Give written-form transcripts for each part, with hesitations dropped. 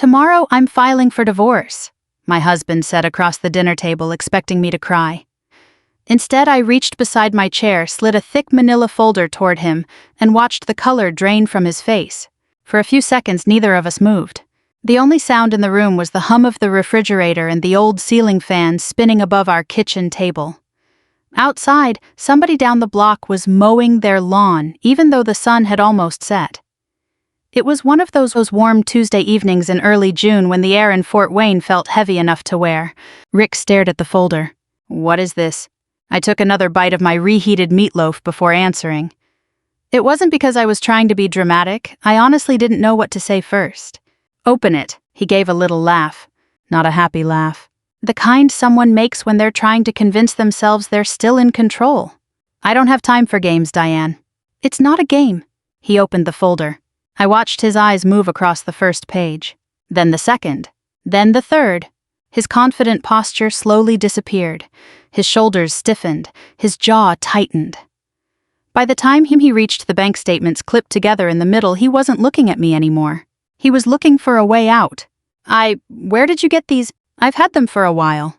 "Tomorrow I'm filing for divorce," my husband said across the dinner table, expecting me to cry. Instead, I reached beside my chair, slid a thick manila folder toward him, and watched the color drain from his face. For a few seconds, neither of us moved. The only sound in the room was the hum of the refrigerator and the old ceiling fan spinning above our kitchen table. Outside, somebody down the block was mowing their lawn, even though the sun had almost set. It was one of those warm Tuesday evenings in early June when the air in Fort Wayne felt heavy enough to wear. Rick stared at the folder. "What is this?" I took another bite of my reheated meatloaf before answering. It wasn't because I was trying to be dramatic. I honestly didn't know what to say first. "Open it," he gave a little laugh. Not a happy laugh. The kind someone makes when they're trying to convince themselves they're still in control. "I don't have time for games, Diane." "It's not a game." He opened the folder. I watched his eyes move across the first page. Then the second. Then the third. His confident posture slowly disappeared. His shoulders stiffened. His jaw tightened. By the time he reached the bank statements clipped together in the middle, he wasn't looking at me anymore. He was looking for a way out. Where did you get these?" "I've had them for a while."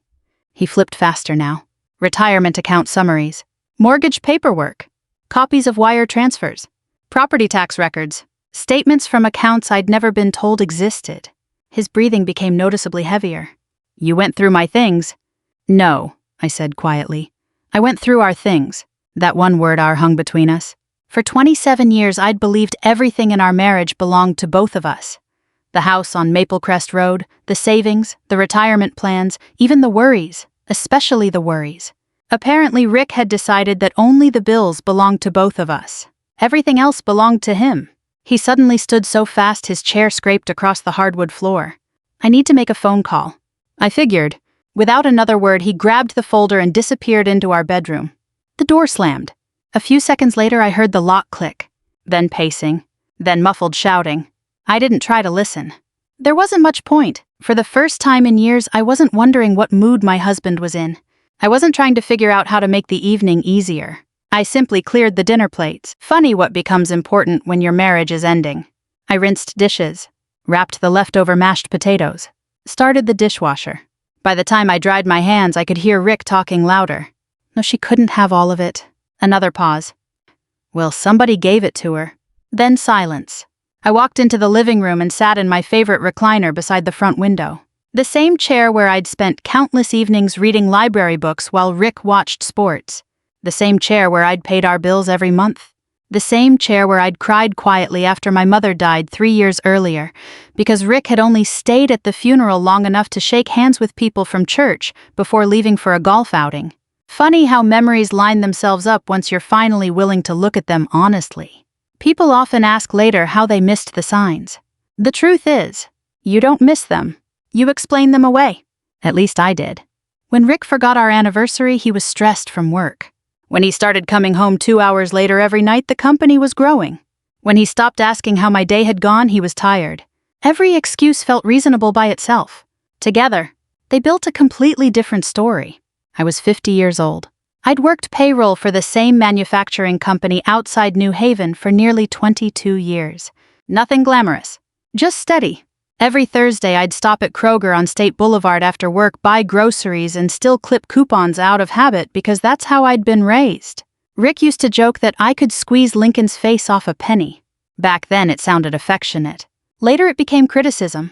He flipped faster now. Retirement account summaries. Mortgage paperwork. Copies of wire transfers. Property tax records. Statements from accounts I'd never been told existed. His breathing became noticeably heavier. "You went through my things?" "No," I said quietly. "I went through our things." That one word "our" hung between us. For 27 years I'd believed everything in our marriage belonged to both of us. The house on Maple Crest Road, the savings, the retirement plans, even the worries, especially the worries. Apparently Rick had decided that only the bills belonged to both of us. Everything else belonged to him. He suddenly stood so fast his chair scraped across the hardwood floor. "I need to make a phone call." I figured. Without another word, he grabbed the folder and disappeared into our bedroom. The door slammed. A few seconds later, I heard the lock click. Then pacing. Then muffled shouting. I didn't try to listen. There wasn't much point. For the first time in years, I wasn't wondering what mood my husband was in. I wasn't trying to figure out how to make the evening easier. I simply cleared the dinner plates. Funny what becomes important when your marriage is ending. I rinsed dishes. Wrapped the leftover mashed potatoes. Started the dishwasher. By the time I dried my hands, I could hear Rick talking louder. No, she couldn't have all of it. Another pause. Well, somebody gave it to her. Then silence. I walked into the living room and sat in my favorite recliner beside the front window. The same chair where I'd spent countless evenings reading library books while Rick watched sports. The same chair where I'd paid our bills every month. The same chair where I'd cried quietly after my mother died 3 years earlier, because Rick had only stayed at the funeral long enough to shake hands with people from church before leaving for a golf outing. Funny how memories line themselves up once you're finally willing to look at them honestly. People often ask later how they missed the signs. The truth is, you don't miss them. You explain them away. At least I did. When Rick forgot our anniversary, he was stressed from work. When he started coming home 2 hours later every night, the company was growing. When he stopped asking how my day had gone, he was tired. Every excuse felt reasonable by itself. Together, they built a completely different story. I was 50 years old. I'd worked payroll for the same manufacturing company outside New Haven for nearly 22 years. Nothing glamorous. Just steady. Every Thursday I'd stop at Kroger on State Boulevard after work, buy groceries, and still clip coupons out of habit because that's how I'd been raised. Rick used to joke that I could squeeze Lincoln's face off a penny. Back then it sounded affectionate. Later it became criticism.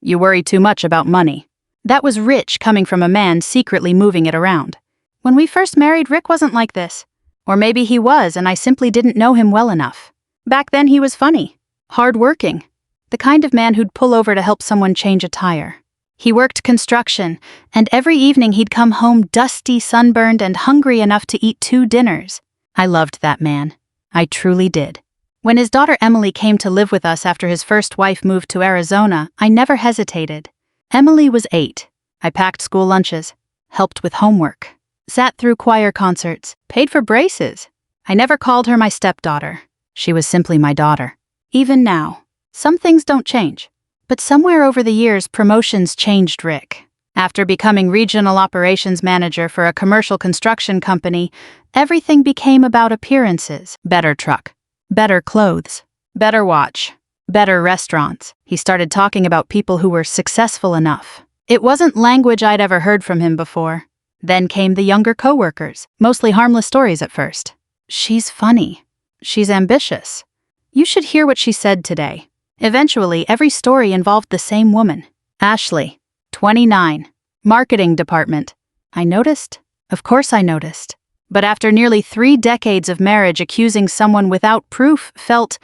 You worry too much about money. That was rich coming from a man secretly moving it around. When we first married, Rick wasn't like this. Or maybe he was and I simply didn't know him well enough. Back then he was funny. Hard-working. The kind of man who'd pull over to help someone change a tire. He worked construction, and every evening he'd come home dusty, sunburned, and hungry enough to eat 2 dinners. I loved that man. I truly did. When his daughter Emily came to live with us after his first wife moved to Arizona, I never hesitated. Emily was 8. I packed school lunches, helped with homework, sat through choir concerts, paid for braces. I never called her my stepdaughter. She was simply my daughter. Even now. Some things don't change. But somewhere over the years, promotions changed Rick. After becoming regional operations manager for a commercial construction company, everything became about appearances. Better truck. Better clothes. Better watch. better restaurants. He started talking about people who were successful enough. It wasn't language I'd ever heard from him before. Then came the younger coworkers, mostly harmless stories at first. She's funny. She's ambitious. You should hear what she said today. Eventually, every story involved the same woman. Ashley, 29, marketing department. I noticed. Of course I noticed. But after nearly 3 decades of marriage, accusing someone without proof felt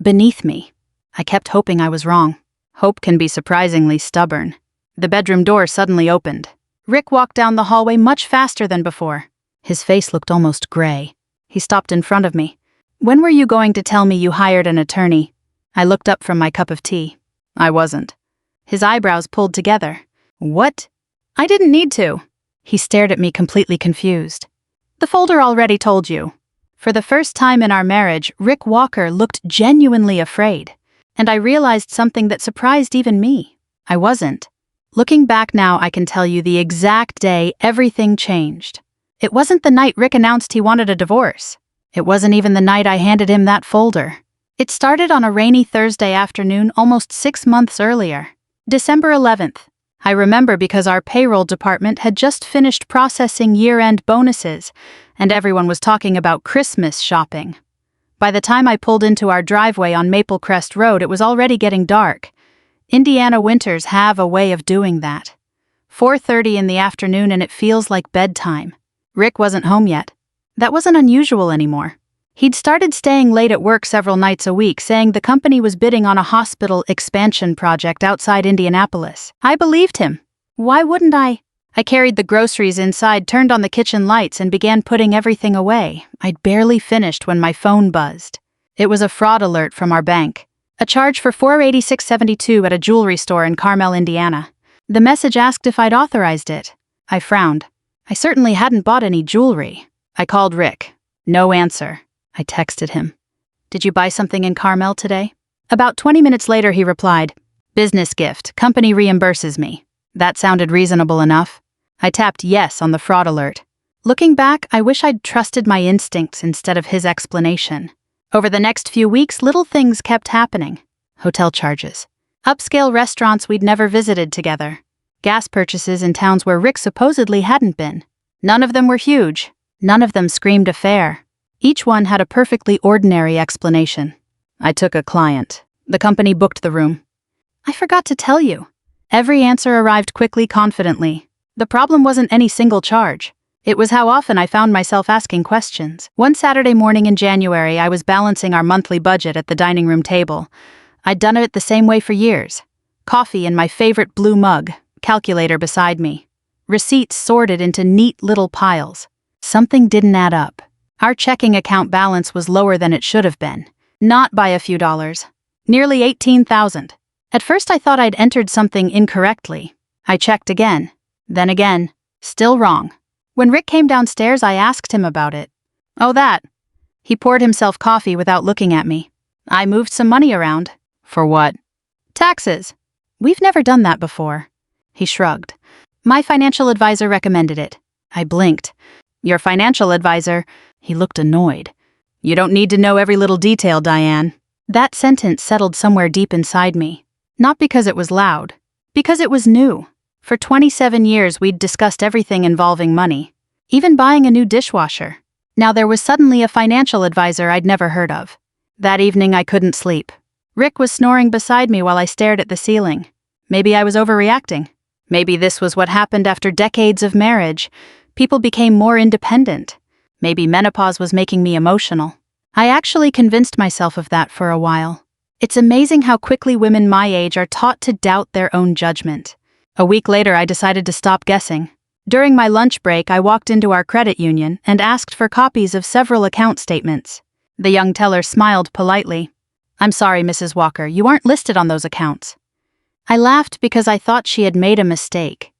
beneath me. I kept hoping I was wrong. Hope can be surprisingly stubborn. The bedroom door suddenly opened. Rick walked down the hallway much faster than before. His face looked almost gray. He stopped in front of me. "When were you going to tell me you hired an attorney?" I looked up from my cup of tea. I wasn't. His eyebrows pulled together. "What?" "I didn't need to." He stared at me completely confused. "The folder already told you." For the first time in our marriage, Rick Walker looked genuinely afraid. And I realized something that surprised even me. I wasn't. Looking back now, I can tell you the exact day everything changed. It wasn't the night Rick announced he wanted a divorce. It wasn't even the night I handed him that folder. It started on a rainy Thursday afternoon almost 6 months earlier. December 11th. I remember because our payroll department had just finished processing year-end bonuses, and everyone was talking about Christmas shopping. By the time I pulled into our driveway on Maple Crest Road, it was already getting dark. Indiana winters have a way of doing that. 4:30 in the afternoon and it feels like bedtime. Rick wasn't home yet. That wasn't unusual anymore. He'd started staying late at work several nights a week, saying the company was bidding on a hospital expansion project outside Indianapolis. I believed him. Why wouldn't I? I carried the groceries inside, turned on the kitchen lights, and began putting everything away. I'd barely finished when my phone buzzed. It was a fraud alert from our bank. A charge for $486.72 at a jewelry store in Carmel, Indiana. The message asked if I'd authorized it. I frowned. I certainly hadn't bought any jewelry. I called Rick. No answer. I texted him. "Did you buy something in Carmel today?" About 20 minutes later, he replied, "Business gift. Company reimburses me." That sounded reasonable enough. I tapped yes on the fraud alert. Looking back, I wish I'd trusted my instincts instead of his explanation. Over the next few weeks, little things kept happening. Hotel charges. Upscale restaurants we'd never visited together. Gas purchases in towns where Rick supposedly hadn't been. None of them were huge. None of them screamed affair. Each one had a perfectly ordinary explanation. I took a client. The company booked the room. I forgot to tell you. Every answer arrived quickly, confidently. The problem wasn't any single charge. It was how often I found myself asking questions. One Saturday morning in January, I was balancing our monthly budget at the dining room table. I'd done it the same way for years. Coffee in my favorite blue mug, calculator beside me. Receipts sorted into neat little piles. Something didn't add up. Our checking account balance was lower than it should have been. Not by a few dollars. Nearly $18,000. At first I thought I'd entered something incorrectly. I checked again. Then again. Still wrong. When Rick came downstairs, I asked him about it. "Oh, that." He poured himself coffee without looking at me. "I moved some money around." "For what?" "Taxes." "We've never done that before." He shrugged. "My financial advisor recommended it." I blinked. "Your financial advisor?" He looked annoyed. "You don't need to know every little detail, Diane." That sentence settled somewhere deep inside me. Not because it was loud. Because it was new. For 27 years, we'd discussed everything involving money. Even buying a new dishwasher. Now there was suddenly a financial advisor I'd never heard of. That evening, I couldn't sleep. Rick was snoring beside me while I stared at the ceiling. Maybe I was overreacting. Maybe this was what happened after decades of marriage. People became more independent. Maybe menopause was making me emotional. I actually convinced myself of that for a while. It's amazing how quickly women my age are taught to doubt their own judgment. A week later, I decided to stop guessing. During my lunch break, I walked into our credit union and asked for copies of several account statements. The young teller smiled politely. "I'm sorry, Mrs. Walker, you aren't listed on those accounts." I laughed because I thought she had made a mistake.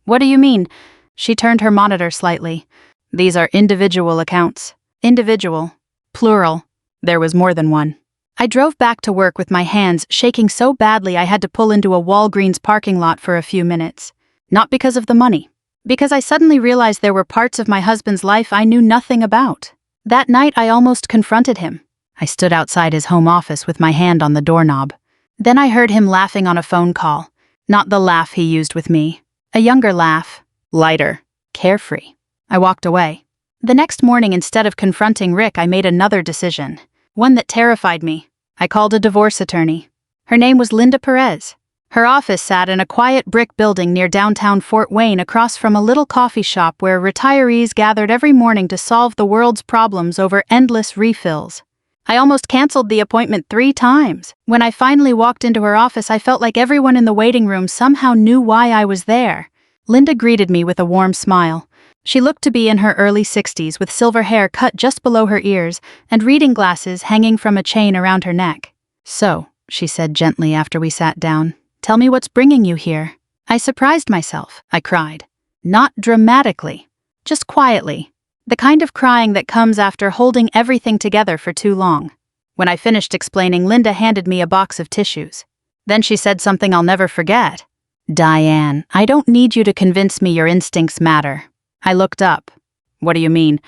"What do you mean?" She turned her monitor slightly. "These are individual accounts." Individual. Plural. There was more than one. I drove back to work with my hands shaking so badly I had to pull into a Walgreens parking lot for a few minutes. Not because of the money. Because I suddenly realized there were parts of my husband's life I knew nothing about. That night I almost confronted him. I stood outside his home office with my hand on the doorknob. Then I heard him laughing on a phone call. Not the laugh he used with me. A younger laugh. Lighter. Carefree. I walked away. The next morning, instead of confronting Rick, I made another decision. One that terrified me. I called a divorce attorney. Her name was Linda Perez. Her office sat in a quiet brick building near downtown Fort Wayne, across from a little coffee shop where retirees gathered every morning to solve the world's problems over endless refills. I almost canceled the appointment 3 times. When I finally walked into her office, I felt like everyone in the waiting room somehow knew why I was there. Linda greeted me with a warm smile. She looked to be in her early 60s, with silver hair cut just below her ears and reading glasses hanging from a chain around her neck. "So," she said gently after we sat down, "tell me what's bringing you here." I surprised myself. I cried. Not dramatically, just quietly. The kind of crying that comes after holding everything together for too long. When I finished explaining, Linda handed me a box of tissues. Then she said something I'll never forget. "Diane, I don't need you to convince me your instincts matter." I looked up. "What do you mean?"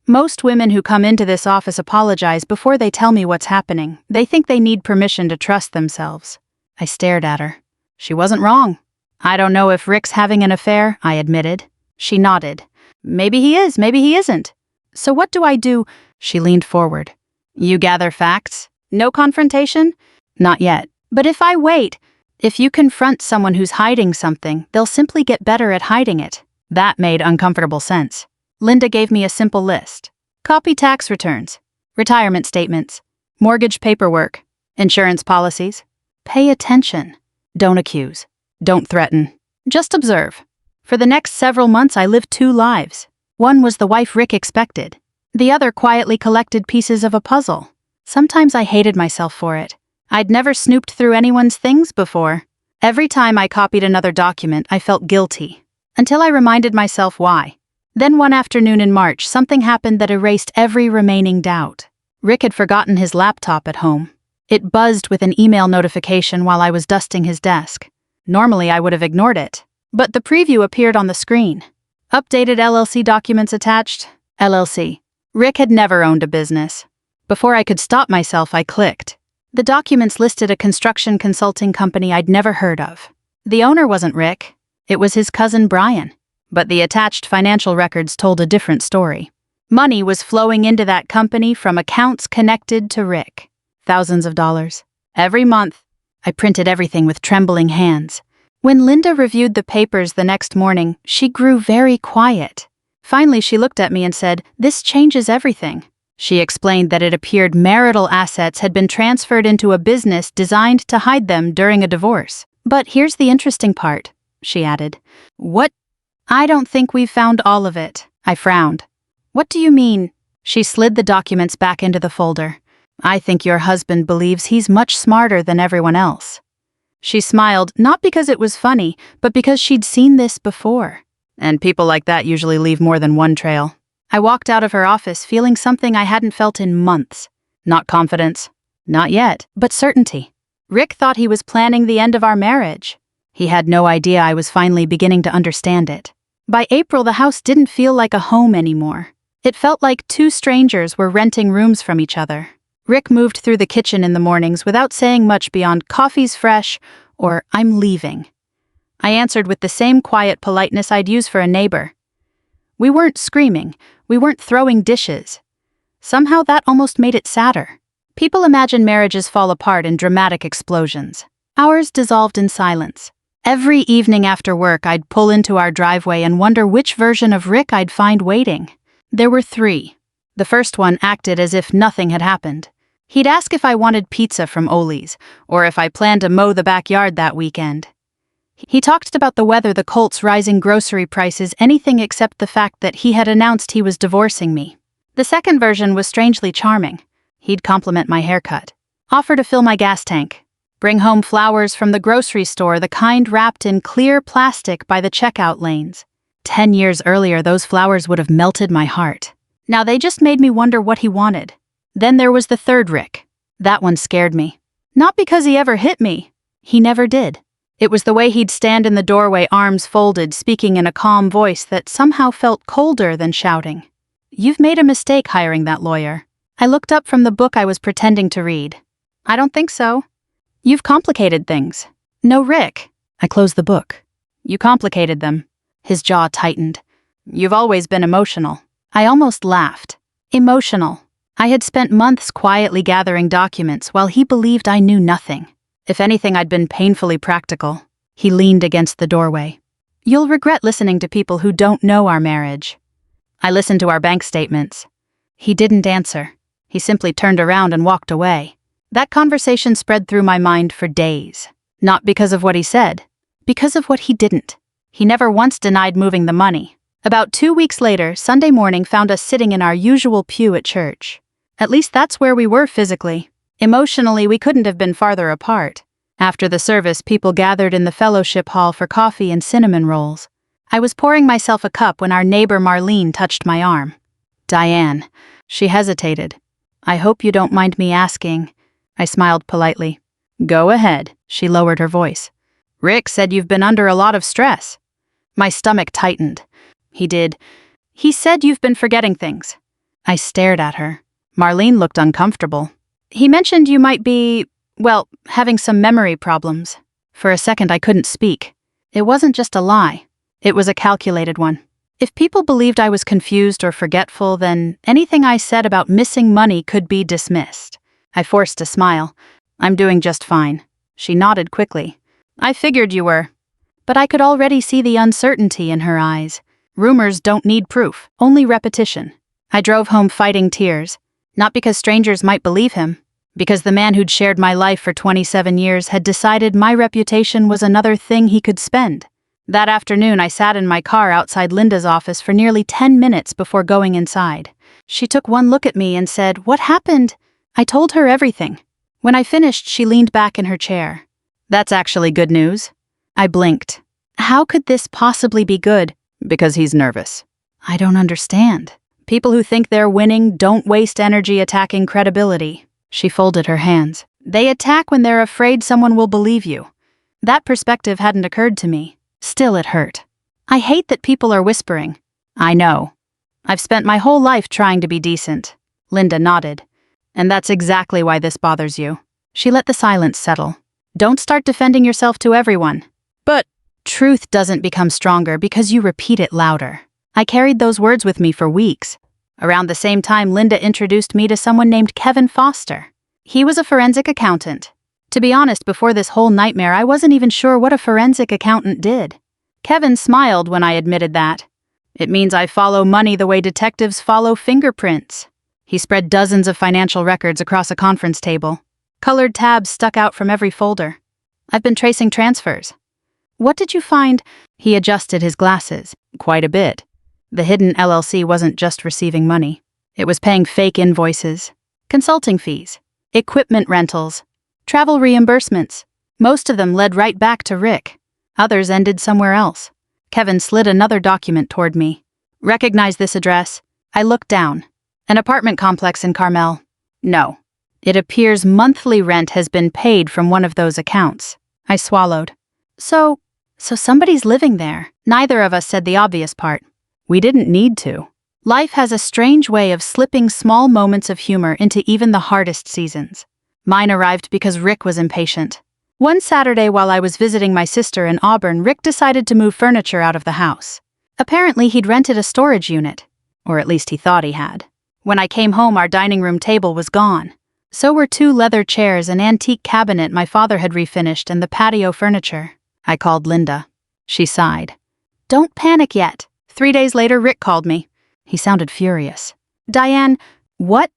"Most women who come into this office apologize before they tell me what's happening. They think they need permission to trust themselves." I stared at her. She wasn't wrong. "I don't know if Rick's having an affair," I admitted. She nodded. "Maybe he is, maybe he isn't." "So what do I do?" She leaned forward. "You gather facts? No confrontation?" "Not yet. But if I wait, if you confront someone who's hiding something, they'll simply get better at hiding it." That made uncomfortable sense. Linda gave me a simple list. Copy tax returns, retirement statements, mortgage paperwork, insurance policies. Pay attention. Don't accuse. Don't threaten. Just observe. For the next several months, I lived 2 lives. One was the wife Rick expected. The other quietly collected pieces of a puzzle. Sometimes I hated myself for it. I'd never snooped through anyone's things before. Every time I copied another document, I felt guilty. Until I reminded myself why. Then one afternoon in March, something happened that erased every remaining doubt. Rick had forgotten his laptop at home. It buzzed with an email notification while I was dusting his desk. Normally, I would have ignored it. But the preview appeared on the screen. Updated LLC documents attached. LLC. Rick had never owned a business. Before I could stop myself, I clicked. The documents listed a construction consulting company I'd never heard of. The owner wasn't Rick. It was his cousin Brian. But the attached financial records told a different story. Money was flowing into that company from accounts connected to Rick. Thousands of dollars. Every month. I printed everything with trembling hands. When Linda reviewed the papers the next morning, she grew very quiet. Finally, she looked at me and said, "This changes everything." She explained that it appeared marital assets had been transferred into a business designed to hide them during a divorce. "But here's the interesting part," she added. "What? I don't think we've found all of it." I frowned. "What do you mean?" She slid the documents back into the folder. "I think your husband believes he's much smarter than everyone else." She smiled, not because it was funny, but because she'd seen this before. And people like that usually leave more than one trail. I walked out of her office feeling something I hadn't felt in months. Not confidence. Not yet, but certainty. Rick thought he was planning the end of our marriage. He had no idea I was finally beginning to understand it. By April, the house didn't feel like a home anymore. It felt like 2 strangers were renting rooms from each other. Rick moved through the kitchen in the mornings without saying much beyond "coffee's fresh" or "I'm leaving." I answered with the same quiet politeness I'd use for a neighbor. We weren't screaming. We weren't throwing dishes. Somehow that almost made it sadder. People imagine marriages fall apart in dramatic explosions. Ours dissolved in silence. Every evening after work, I'd pull into our driveway and wonder which version of Rick I'd find waiting. There were 3. The first one acted as if nothing had happened. He'd ask if I wanted pizza from Oli's, or if I planned to mow the backyard that weekend. He talked about the weather, the Colts, rising grocery prices, anything except the fact that he had announced he was divorcing me. The second version was strangely charming. He'd compliment my haircut, offer to fill my gas tank, bring home flowers from the grocery store, the kind wrapped in clear plastic by the checkout lanes. 10 years earlier, those flowers would have melted my heart. Now they just made me wonder what he wanted. Then there was the third Rick. That one scared me. Not because he ever hit me. He never did. It was the way he'd stand in the doorway, arms folded, speaking in a calm voice that somehow felt colder than shouting. "You've made a mistake hiring that lawyer. I looked up from the book I was pretending to read. I don't think so. You've complicated things. No, Rick. I closed the book. You complicated them. His jaw tightened. You've always been emotional. I almost laughed. Emotional. I had spent months quietly gathering documents while he believed I knew nothing. If anything, I'd been painfully practical. He leaned against the doorway. You'll regret listening to people who don't know our marriage. I listened to our bank statements. He didn't answer. He simply turned around and walked away. That conversation spread through my mind for days. Not because of what he said, because of what he didn't. He never once denied moving the money. About 2 weeks later, Sunday morning found us sitting in our usual pew at church. At least that's where we were physically. Emotionally, we couldn't have been farther apart. After the service, people gathered in the fellowship hall for coffee and cinnamon rolls. I was pouring myself a cup when our neighbor Marlene touched my arm. Diane. She hesitated. I hope you don't mind me asking. I smiled politely. Go ahead, she lowered her voice. Rick said you've been under a lot of stress. My stomach tightened. He said you've been forgetting things. I stared at her. Marlene looked uncomfortable. He mentioned you might be, having some memory problems. For a second I couldn't speak. It wasn't just a lie. It was a calculated one. If people believed I was confused or forgetful, then anything I said about missing money could be dismissed. I forced a smile. I'm doing just fine. She nodded quickly. I figured you were. But I could already see the uncertainty in her eyes. Rumors don't need proof, only repetition. I drove home fighting tears. Not because strangers might believe him, because the man who'd shared my life for 27 years had decided my reputation was another thing he could spend. That afternoon, I sat in my car outside Linda's office for nearly 10 minutes before going inside. She took one look at me and said, "What happened?" I told her everything. When I finished, she leaned back in her chair. That's actually good news. I blinked. How could this possibly be good? Because he's nervous. I don't understand. People who think they're winning don't waste energy attacking credibility. She folded her hands. They attack when they're afraid someone will believe you. That perspective hadn't occurred to me. Still, it hurt. I hate that people are whispering. I know. I've spent my whole life trying to be decent. Linda nodded. And that's exactly why this bothers you. She let the silence settle. Don't start defending yourself to everyone. But truth doesn't become stronger because you repeat it louder. I carried those words with me for weeks. Around the same time, Linda introduced me to someone named Kevin Foster. He was a forensic accountant. To be honest, before this whole nightmare, I wasn't even sure what a forensic accountant did. Kevin smiled when I admitted that. It means I follow money the way detectives follow fingerprints. He spread dozens of financial records across a conference table. Colored tabs stuck out from every folder. I've been tracing transfers. What did you find? He adjusted his glasses. Quite a bit. The hidden LLC wasn't just receiving money. It was paying fake invoices, consulting fees, equipment rentals, travel reimbursements. Most of them led right back to Rick. Others ended somewhere else. Kevin slid another document toward me. Recognize this address? I looked down. An apartment complex in Carmel. No. It appears monthly rent has been paid from one of those accounts. I swallowed. So somebody's living there. Neither of us said the obvious part. We didn't need to. Life has a strange way of slipping small moments of humor into even the hardest seasons. Mine arrived because Rick was impatient. One Saturday while I was visiting my sister in Auburn, Rick decided to move furniture out of the house. Apparently he'd rented a storage unit. Or at least he thought he had. When I came home, our dining room table was gone. So were 2 leather chairs, an antique cabinet my father had refinished, and the patio furniture. I called Linda. She sighed. Don't panic yet. 3 days later, Rick called me. He sounded furious. Diane, what?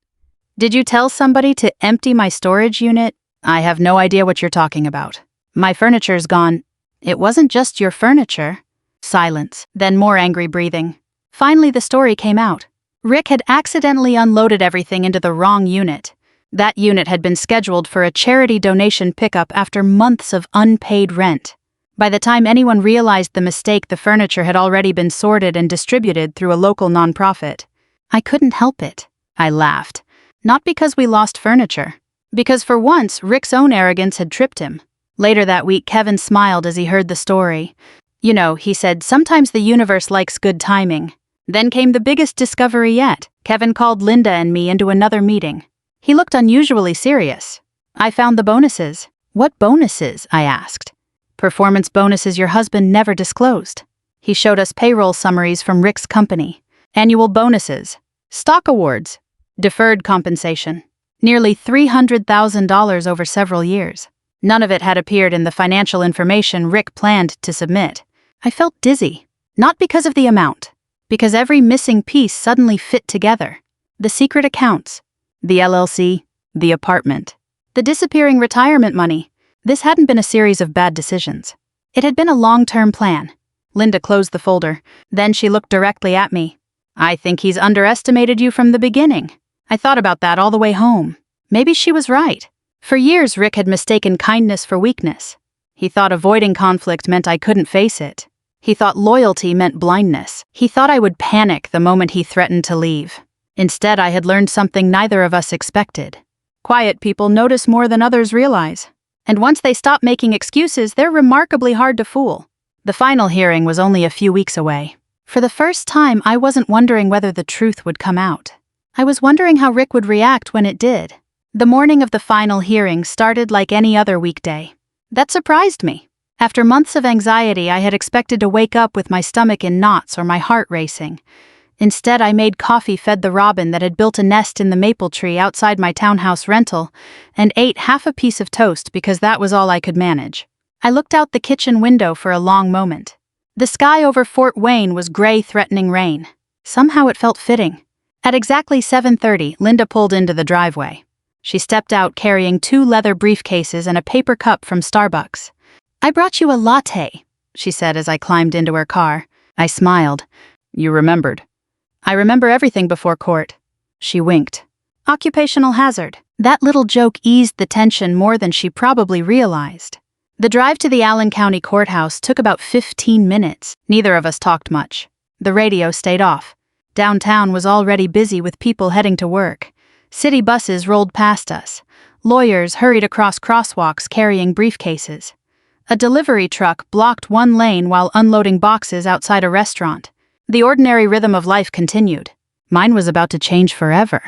Did you tell somebody to empty my storage unit? I have no idea what you're talking about. My furniture's gone. It wasn't just your furniture. Silence, then more angry breathing. Finally, the story came out. Rick had accidentally unloaded everything into the wrong unit. That unit had been scheduled for a charity donation pickup after months of unpaid rent. By the time anyone realized the mistake, the furniture had already been sorted and distributed through a local nonprofit. I couldn't help it. I laughed. Not because we lost furniture. Because for once, Rick's own arrogance had tripped him. Later that week, Kevin smiled as he heard the story. You know, he said, sometimes the universe likes good timing. Then came the biggest discovery yet. Kevin called Linda and me into another meeting. He looked unusually serious. I found the bonuses. What bonuses? I asked. Performance bonuses your husband never disclosed. He showed us payroll summaries from Rick's company. Annual bonuses. Stock awards. Deferred compensation. Nearly $300,000 over several years. None of it had appeared in the financial information Rick planned to submit. I felt dizzy. Not because of the amount. Because every missing piece suddenly fit together. The secret accounts. The LLC. The apartment. The disappearing retirement money. This hadn't been a series of bad decisions. It had been a long-term plan. Linda closed the folder. Then she looked directly at me. I think he's underestimated you from the beginning. I thought about that all the way home. Maybe she was right. For years, Rick had mistaken kindness for weakness. He thought avoiding conflict meant I couldn't face it. He thought loyalty meant blindness. He thought I would panic the moment he threatened to leave. Instead, I had learned something neither of us expected. Quiet people notice more than others realize. And once they stop making excuses, they're remarkably hard to fool. The final hearing was only a few weeks away. For the first time, I wasn't wondering whether the truth would come out. I was wondering how Rick would react when it did. The morning of the final hearing started like any other weekday. That surprised me. After months of anxiety, I had expected to wake up with my stomach in knots or my heart racing. Instead, I made coffee, fed the robin that had built a nest in the maple tree outside my townhouse rental, and ate half a piece of toast because that was all I could manage. I looked out the kitchen window for a long moment. The sky over Fort Wayne was gray, threatening rain. Somehow it felt fitting. At exactly 7:30, Linda pulled into the driveway. She stepped out carrying 2 leather briefcases and a paper cup from Starbucks. "I brought you a latte," she said as I climbed into her car. I smiled. "You remembered." "I remember everything before court." She winked. Occupational hazard. That little joke eased the tension more than she probably realized. The drive to the Allen County Courthouse took about 15 minutes. Neither of us talked much. The radio stayed off. Downtown was already busy with people heading to work. City buses rolled past us. Lawyers hurried across crosswalks carrying briefcases. A delivery truck blocked one lane while unloading boxes outside a restaurant. The ordinary rhythm of life continued. Mine was about to change forever.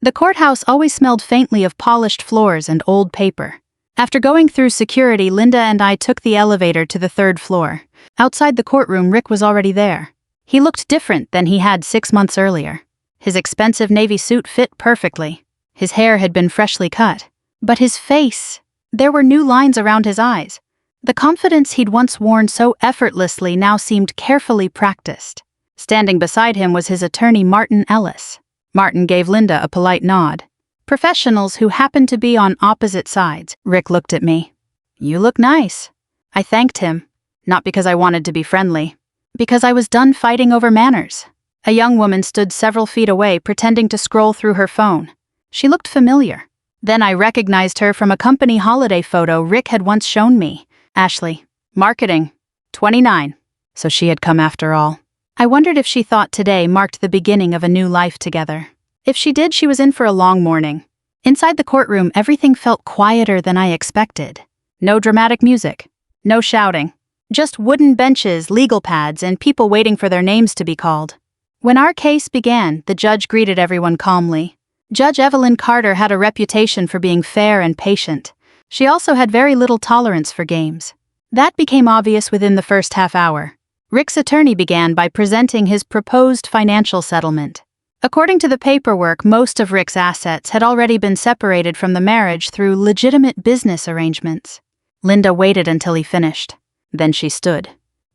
The courthouse always smelled faintly of polished floors and old paper. After going through security, Linda and I took the elevator to the 3rd floor. Outside the courtroom, Rick was already there. He looked different than he had 6 months earlier. His expensive navy suit fit perfectly. His hair had been freshly cut. But his face, there were new lines around his eyes. The confidence he'd once worn so effortlessly now seemed carefully practiced. Standing beside him was his attorney, Martin Ellis. Martin gave Linda a polite nod. Professionals who happened to be on opposite sides. Rick looked at me. "You look nice." I thanked him, not because I wanted to be friendly, because I was done fighting over manners. A young woman stood several feet away pretending to scroll through her phone. She looked familiar. Then I recognized her from a company holiday photo Rick had once shown me. Ashley. Marketing. 29. So she had come after all. I wondered if she thought today marked the beginning of a new life together. If she did, she was in for a long morning. Inside the courtroom, everything felt quieter than I expected. No dramatic music. No shouting. Just wooden benches, legal pads, and people waiting for their names to be called. When our case began, the judge greeted everyone calmly. Judge Evelyn Carter had a reputation for being fair and patient. She also had very little tolerance for games. That became obvious within the first half hour. Rick's attorney began by presenting his proposed financial settlement. According to the paperwork, most of Rick's assets had already been separated from the marriage through legitimate business arrangements. Linda waited until he finished. Then she stood.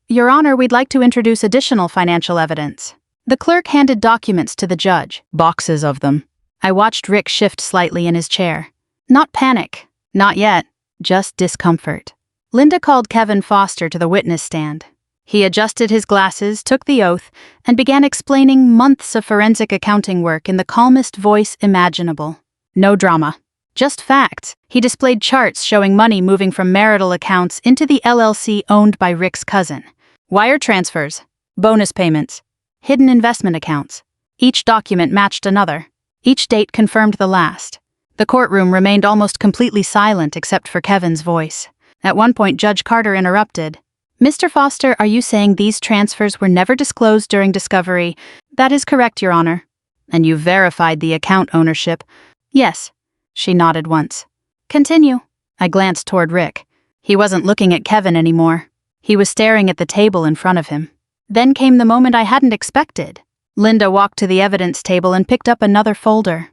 "Your Honor, we'd like to introduce additional financial evidence." The clerk handed documents to the judge. Boxes of them. I watched Rick shift slightly in his chair. Not panic. Not yet. Just discomfort. Linda called Kevin Foster to the witness stand. He adjusted his glasses, took the oath, and began explaining months of forensic accounting work in the calmest voice imaginable. No drama. Just facts. He displayed charts showing money moving from marital accounts into the LLC owned by Rick's cousin. Wire transfers. Bonus payments. Hidden investment accounts. Each document matched another. Each date confirmed the last. The courtroom remained almost completely silent except for Kevin's voice. At one point, Judge Carter interrupted. Mr. Foster, are you saying these transfers were never disclosed during discovery? That is correct, Your Honor. And you verified the account ownership? Yes. She nodded once. Continue. I glanced toward Rick. He wasn't looking at Kevin anymore. He was staring at the table in front of him. Then came the moment I hadn't expected. Linda walked to the evidence table and picked up another folder.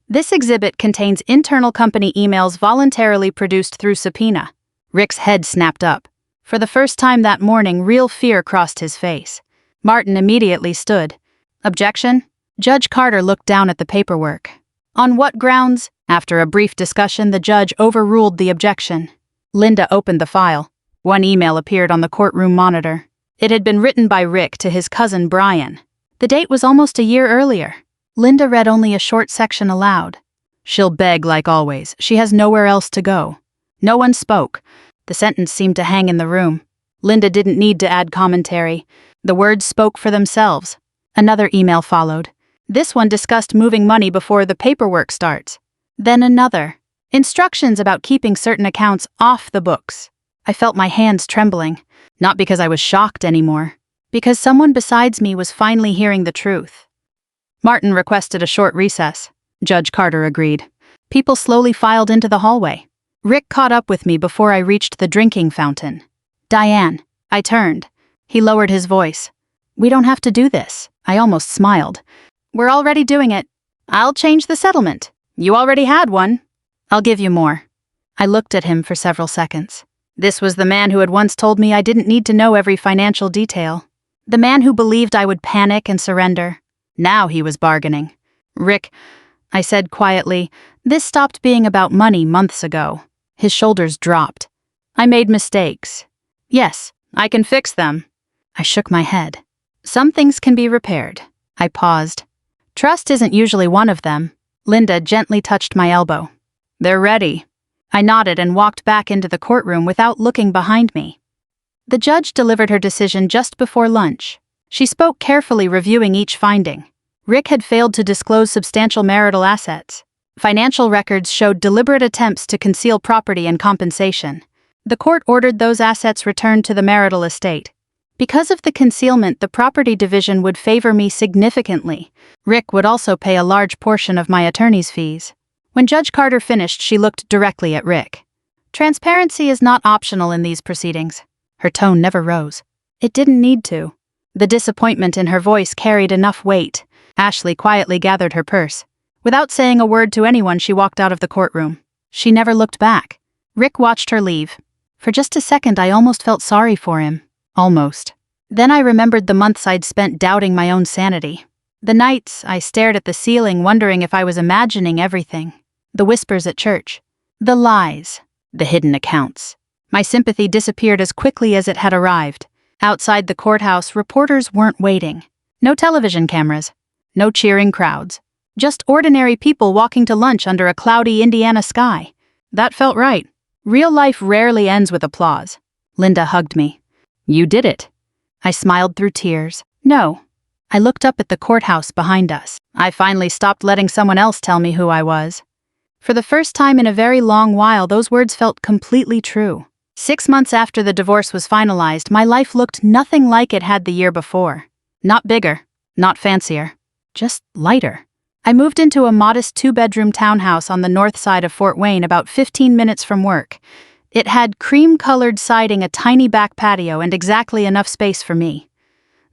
This exhibit contains internal company emails voluntarily produced through subpoena. Rick's head snapped up. For the first time that morning, real fear crossed his face. Martin immediately stood. Objection? Judge Carter looked down at the paperwork. On what grounds? After a brief discussion, the judge overruled the objection. Linda opened the file. One email appeared on the courtroom monitor. It had been written by Rick to his cousin Brian. The date was almost a year earlier. Linda read only a short section aloud. She'll beg like always. She has nowhere else to go. No one spoke. The sentence seemed to hang in the room. Linda didn't need to add commentary. The words spoke for themselves. Another email followed. This one discussed moving money before the paperwork starts. Then another. Instructions about keeping certain accounts off the books. I felt my hands trembling, not because I was shocked anymore, because someone besides me was finally hearing the truth. Martin requested a short recess. Judge Carter agreed. People slowly filed into the hallway. Rick caught up with me before I reached the drinking fountain. Diane. I turned. He lowered his voice. We don't have to do this. I almost smiled. We're already doing it. I'll change the settlement. You already had one. I'll give you more. I looked at him for several seconds. This was the man who had once told me I didn't need to know every financial detail. The man who believed I would panic and surrender. Now he was bargaining. Rick, I said quietly, this stopped being about money months ago. His shoulders dropped. I made mistakes. Yes, I can fix them. I shook my head. Some things can be repaired. I paused. Trust isn't usually one of them. Linda gently touched my elbow. They're ready. I nodded and walked back into the courtroom without looking behind me. The judge delivered her decision just before lunch. She spoke carefully, reviewing each finding. Rick had failed to disclose substantial marital assets. Financial records showed deliberate attempts to conceal property and compensation. The court ordered those assets returned to the marital estate. Because of the concealment, the property division would favor me significantly. Rick would also pay a large portion of my attorney's fees. When Judge Carter finished, she looked directly at Rick. Transparency is not optional in these proceedings. Her tone never rose. It didn't need to. The disappointment in her voice carried enough weight. Ashley quietly gathered her purse. Without saying a word to anyone, she walked out of the courtroom. She never looked back. Rick watched her leave. For just a second, I almost felt sorry for him. Almost. Then I remembered the months I'd spent doubting my own sanity. The nights I stared at the ceiling, wondering if I was imagining everything. The whispers at church. The lies. The hidden accounts. My sympathy disappeared as quickly as it had arrived. Outside the courthouse, reporters weren't waiting. No television cameras. No cheering crowds. Just ordinary people walking to lunch under a cloudy Indiana sky. That felt right. Real life rarely ends with applause. Linda hugged me. You did it. I smiled through tears. No. I looked up at the courthouse behind us. I finally stopped letting someone else tell me who I was. For the first time in a very long while, those words felt completely true. 6 months after the divorce was finalized, my life looked nothing like it had the year before. Not bigger, not fancier, just lighter. I moved into a modest 2-bedroom townhouse on the north side of Fort Wayne, about 15 minutes from work. It had cream-colored siding, a tiny back patio, and exactly enough space for me.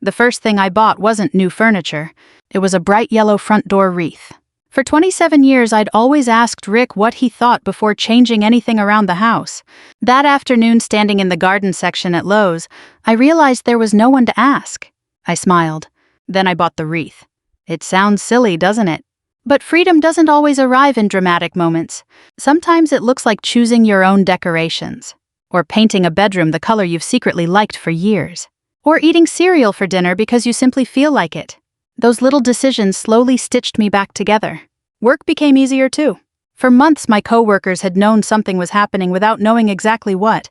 The first thing I bought wasn't new furniture. It was a bright yellow front door wreath. For 27 years, I'd always asked Rick what he thought before changing anything around the house. That afternoon, standing in the garden section at Lowe's, I realized there was no one to ask. I smiled. Then I bought the wreath. It sounds silly, doesn't it? But freedom doesn't always arrive in dramatic moments. Sometimes it looks like choosing your own decorations, or painting a bedroom the color you've secretly liked for years, or eating cereal for dinner because you simply feel like it. Those little decisions slowly stitched me back together. Work became easier too. For months, my coworkers had known something was happening without knowing exactly what.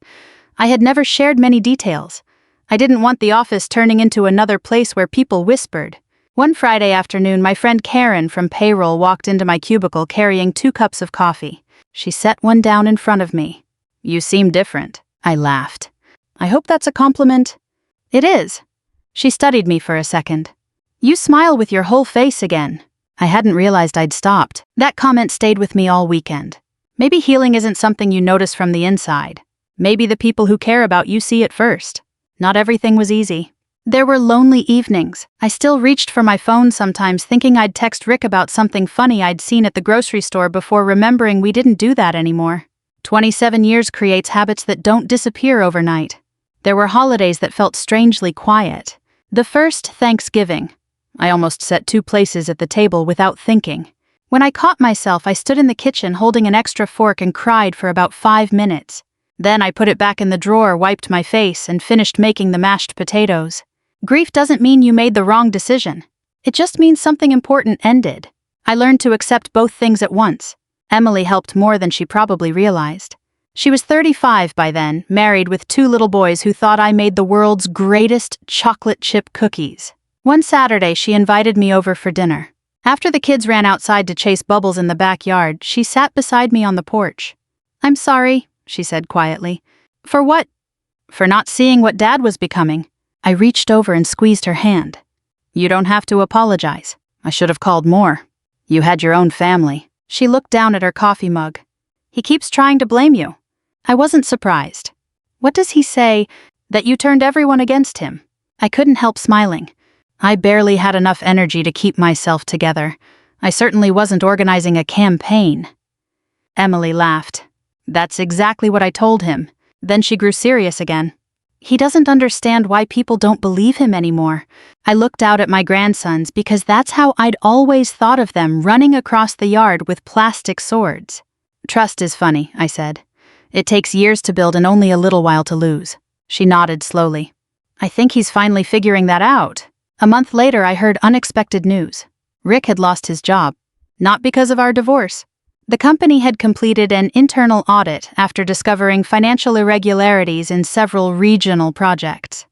I had never shared many details. I didn't want the office turning into another place where people whispered. One Friday afternoon, my friend Karen from payroll walked into my cubicle carrying 2 cups of coffee. She set one down in front of me. You seem different. I laughed. I hope that's a compliment. It is. She studied me for a second. You smile with your whole face again. I hadn't realized I'd stopped. That comment stayed with me all weekend. Maybe healing isn't something you notice from the inside. Maybe the people who care about you see it first. Not everything was easy. There were lonely evenings. I still reached for my phone sometimes, thinking I'd text Rick about something funny I'd seen at the grocery store before remembering we didn't do that anymore. 27 years creates habits that don't disappear overnight. There were holidays that felt strangely quiet. The first, Thanksgiving. I almost set 2 places at the table without thinking. When I caught myself, I stood in the kitchen holding an extra fork and cried for about 5 minutes. Then I put it back in the drawer, wiped my face, and finished making the mashed potatoes. Grief doesn't mean you made the wrong decision. It just means something important ended. I learned to accept both things at once. Emily helped more than she probably realized. She was 35 by then, married with 2 little boys who thought I made the world's greatest chocolate chip cookies. One Saturday, she invited me over for dinner. After the kids ran outside to chase bubbles in the backyard, she sat beside me on the porch. "I'm sorry," she said quietly. "For what?" "For not seeing what Dad was becoming." I reached over and squeezed her hand. "You don't have to apologize. I should have called more. You had your own family." She looked down at her coffee mug. "He keeps trying to blame you." I wasn't surprised. "What does he say? That you turned everyone against him?" I couldn't help smiling. I barely had enough energy to keep myself together. I certainly wasn't organizing a campaign. Emily laughed. "That's exactly what I told him." Then she grew serious again. "He doesn't understand why people don't believe him anymore." I looked out at my grandsons because that's how I'd always thought of them, running across the yard with plastic swords. "Trust is funny," I said. "It takes years to build and only a little while to lose." She nodded slowly. "I think he's finally figuring that out." A month later, I heard unexpected news. Rick had lost his job. Not because of our divorce. The company had completed an internal audit after discovering financial irregularities in several regional projects.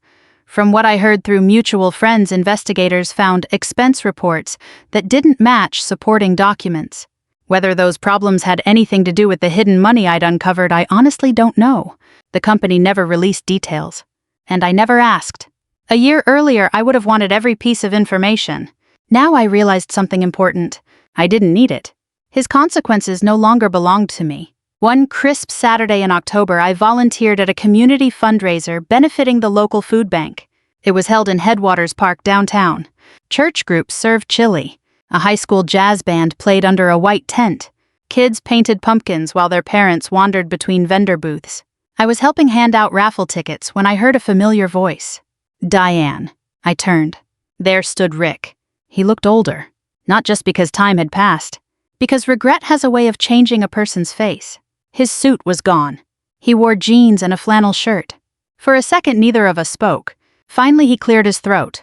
From what I heard through mutual friends, investigators found expense reports that didn't match supporting documents. Whether those problems had anything to do with the hidden money I'd uncovered, I honestly don't know. The company never released details. And I never asked. A year earlier, I would have wanted every piece of information. Now I realized something important. I didn't need it. His consequences no longer belonged to me. One crisp Saturday in October, I volunteered at a community fundraiser benefiting the local food bank. It was held in Headwaters Park downtown. Church groups served chili. A high school jazz band played under a white tent. Kids painted pumpkins while their parents wandered between vendor booths. I was helping hand out raffle tickets when I heard a familiar voice. "Diane." I turned. There stood Rick. He looked older. Not just because time had passed. Because regret has a way of changing a person's face. His suit was gone. He wore jeans and a flannel shirt. For a second, neither of us spoke. Finally, he cleared his throat.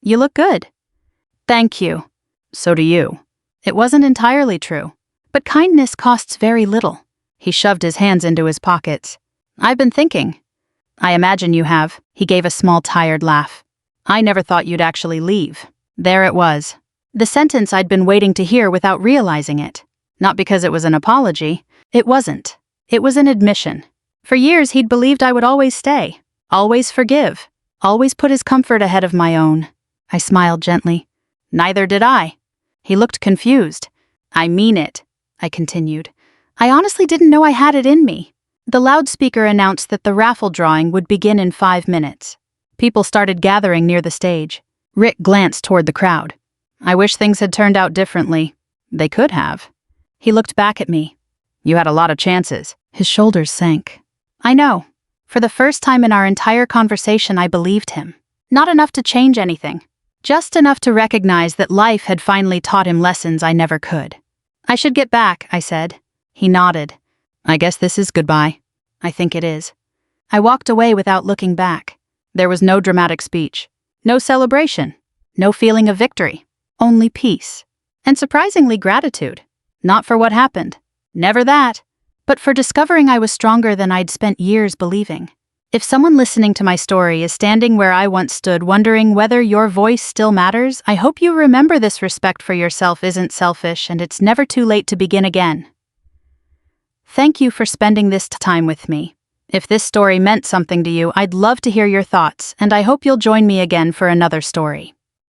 "You look good." "Thank you." "So do you." It wasn't entirely true. But kindness costs very little. He shoved his hands into his pockets. "I've been thinking." "I imagine you have." He gave a small, tired laugh. "I never thought you'd actually leave." There it was. The sentence I'd been waiting to hear without realizing it. Not because it was an apology. It wasn't. It was an admission. For years, he'd believed I would always stay. Always forgive. Always put his comfort ahead of my own. I smiled gently. "Neither did I." He looked confused. "I mean it," I continued. "I honestly didn't know I had it in me." The loudspeaker announced that the raffle drawing would begin in 5 minutes. People started gathering near the stage. Rick glanced toward the crowd. "I wish things had turned out differently." "They could have." He looked back at me. "You had a lot of chances." His shoulders sank. I know. For the first time in our entire conversation, I believed him. Not enough to change anything. Just enough to recognize that life had finally taught him lessons I never could. "I should get back," I said. He nodded. "I guess this is goodbye." "I think it is." I walked away without looking back. There was no dramatic speech. No celebration. No feeling of victory. Only peace. And surprisingly, gratitude. Not for what happened. Never that. But for discovering I was stronger than I'd spent years believing. If someone listening to my story is standing where I once stood, wondering whether your voice still matters, I hope you remember this: respect for yourself isn't selfish, and it's never too late to begin again. Thank you for spending this time with me. If this story meant something to you, I'd love to hear your thoughts, and I hope you'll join me again for another story.